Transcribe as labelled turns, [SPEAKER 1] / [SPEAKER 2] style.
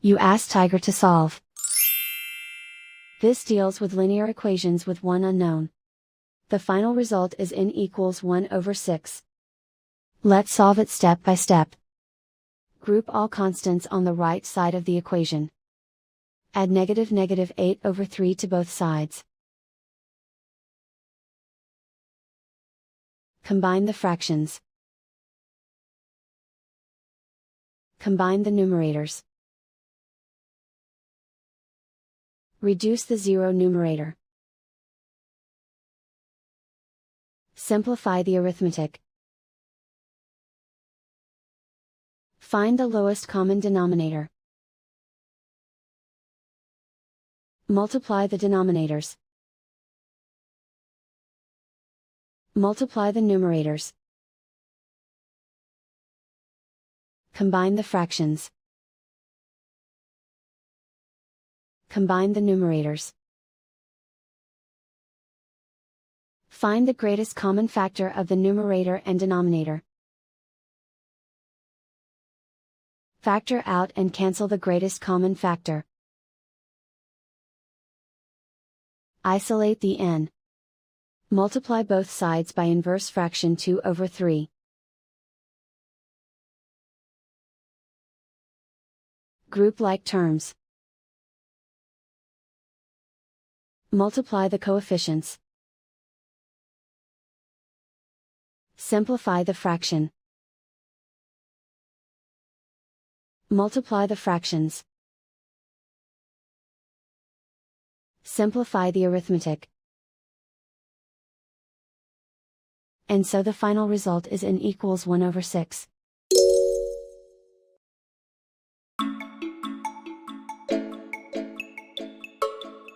[SPEAKER 1] You ask Tiger to solve. This deals with linear equations with one unknown. The final result is n equals 1/6. Let's solve it step by step. Group all constants on the right side of the equation. Add -8/3 to both sides. Combine the fractions. Combine the numerators. Reduce the zero numerator. Simplify the arithmetic. Find the lowest common denominator. Multiply the denominators. Multiply the numerators. Combine the fractions. Combine the numerators. Find the greatest common factor of the numerator and denominator. Factor out and cancel the greatest common factor. Isolate the n. Multiply both sides by inverse fraction 2/3. Group like terms. Multiply the coefficients. Simplify the fraction. Multiply the fractions. Simplify the arithmetic. And so the final result is n equals 1/6.